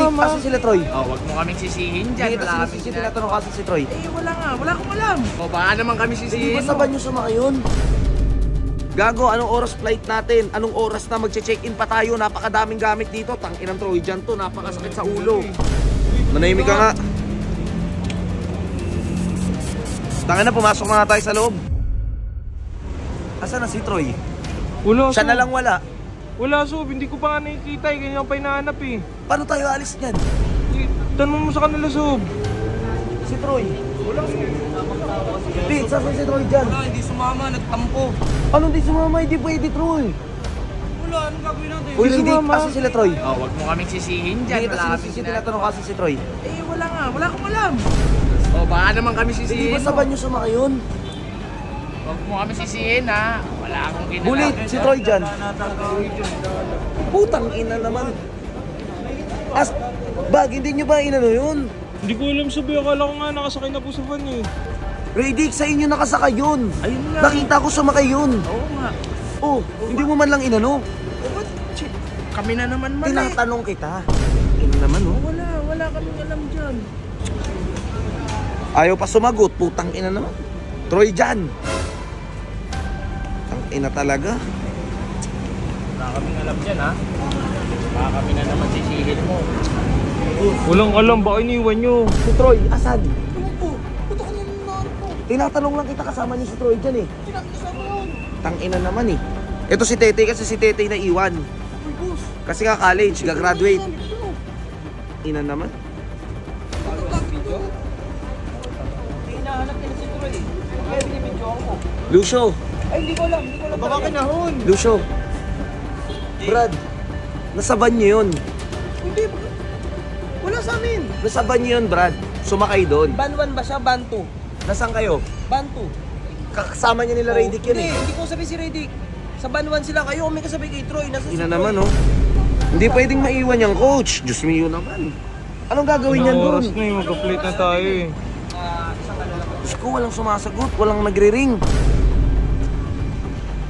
sumama? Asa sila, Troy? Oh, wag mo kaming sisihin dyan. Hindi, Wala kaming tinatanong kasi si Troy. Eh, wala nga. Wala akong alam. O, baka naman kami Hindi sisihin ba saban nyo sumakay yun? Gago, anong oras flight natin? Anong oras na magche-check-in pa tayo? Napakadaming gamit dito. Tangin ng Troy dyan to. Napakasakit sa ulo. Manahimik ka nga. Tangin na, pumasok na nga tayo sa loob. Asan na si Troy? Wala, Siya na lang wala. Wala, Sob. Hindi ko pa nga nakikita eh. Ganyan pa hinahanap eh. Paano tayo alis niyan? Tanong mo sa kanila, Sob. Si Troy. Wala, Pete, saan si Troy dyan? Wala, hindi sumama. Nagtampo. Anong di sumama? Hindi pwede, Troy. Wala, anong gagawin natin? Uy, Di hindi. sumama. Asan sila, Troy? Oh, wag mo kaming sisihin dyan. Hindi, Wala kaming tinatanong kasi si Troy. Eh, wala nga. Wala akong alam. O, baka naman kami Hindi sisihin. ba saban nyo sumakay yun? Wag mo kami sisihin, ha? Wala akong ginagawa. Bulit, si Troy dyan. Putang ina naman. Bag, hindi nyo ba inano yun? Hindi ko alam, Sob. Akala ko nga nakasakay na po sa van eh. Radic, sa inyo nakasakay yun. Ayun nga. Nakita ko sumakay yun. Oo nga. Oh, hindi mo man lang inano. Kami na naman mali. Tinatanong kita. Ino naman, oh. Wala kaming alam dyan. Ayaw pa sumagot, putang ina naman. Troy dyan. Putang ina talaga. Wala kaming alam dyan, ha? Baka kami na naman sisihin mo. Walang alam. Baka iniwan nyo. Si Troy, asan? Tinatanong lang kita, kasama niya si Troy dyan eh. Tang ina naman eh. Ito si Tete, kasi si Tete na iwan. Kasi nga college, gagraduate. Ina naman. Hinahanap nila si Troy. Kaya binibidyo ako. Lucio, Ay, hindi ko alam. Baka kinahon. Lucio. Brad, nasa van niyo yun. Hindi. Wala sa amin. Nasa van niyo yun, Brad. Sumakay doon. Ban 1 ba siya? Ban 2? Nasaan kayo? Ban 2. Kasama niya nila Radic yun eh. Hindi ko sabi si Radic. Sa Ban 1 sila kayo. May kasabay kay Troy. Nasa si Ina Troy. naman oh. Hindi pwedeng maiwan yung coach. Diyos mio naman. Anong gagawin niyan doon? Oras na eh. Magka-plate na tayo eh. Diyos ko, walang sumasagot. Walang nagre-ring.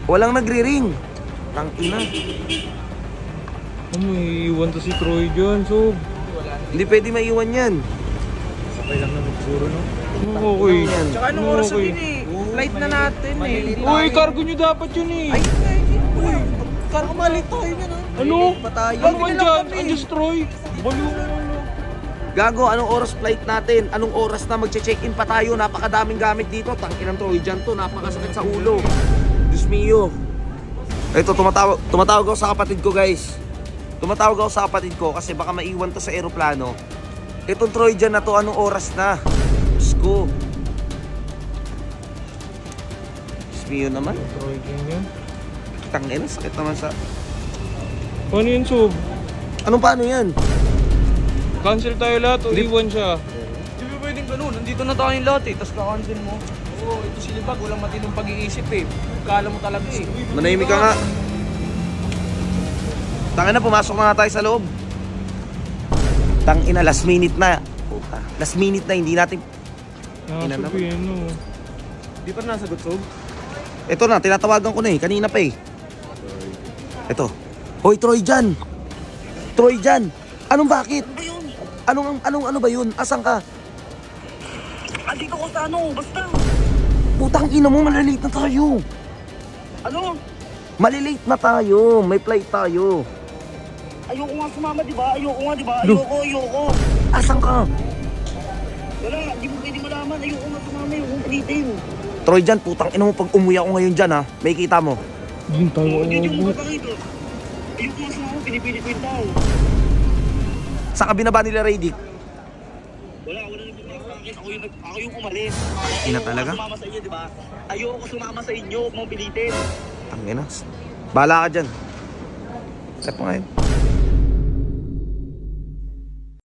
Walang nagre-ring. Tangina. May iwan to si Troy dyan, Sob. Hindi pwede maiwan yan. Sabay lang naman siguro, no? Okay. Yan. Tsaka anong oras na din eh. Flight na natin eh. Uy, cargo nyo dapat yun eh. Ay, uy. Kargo malit tayo yan, ha? Ano? Pa tayo. Ano andyan? Andyan si Troy. Baliw mo. Gago, anong oras flight natin? Anong oras na magche-check-in pa tayo? Napakadaming gamit dito. Tangin ng Troy dyan to. Napakasakit sa ulo. Diyos mio. Ito, tumatawag ako sa kapatid ko, guys. Tumatawag ako sa kapatid ko kasi baka maiwan to sa eroplano. Itong Troy dyan na to, anong oras na? Diyos ko. Diyos mio naman. Troy dyan yun. Tangin, sakit naman sa... Paano yun, Sob? Anong paano yan? Cancel tayo lahat o iwan siya? Hindi ba pwedeng ganun? Nandito na tayo lahat eh. Tapos kakancel mo. Oo, ito si Libag. Walang matinong pag-iisip eh. Kala mo talaga eh. Manahimik ka nga. Tangina, pumasok na nga tayo sa loob. Tangina, last minute na. Puta. Last minute na, hindi natin... Ina naman. Nakasabi, ano. Di pa nasagot, Sob? Ito na, tinatawagan ko na eh. Kanina pa eh. Ito. Hoy, Troy dyan. Troy dyan. Anong bakit? Ano ba yun? Asan ka? Andito ko sa ano, basta. Putang ina mo, malilate na tayo. Ano? Malilate na tayo. May flight tayo. Ayoko nga sumama, di ba? Ayoko. Asan ka? Wala, di mo pwede malaman. Ayoko nga sumama, ayoko pilitin. Troy dyan, putang ina mo, pag umuwi ako ngayon dyan ha. May kita mo. Hindi tayo Hindi mo umabot. mapakita. Ayoko nga sumama, pinipilit ko yung tao. Saan ka binaba nila, Radic? Wala nang bumalik sa akin. Ako yung umalis. Ina talaga? Ayoko sumama sa inyo, di ba? Ayoko sumama sa inyo, huwag mong pilitin. Tangina. Bahala ka dyan. Step mo ngayon.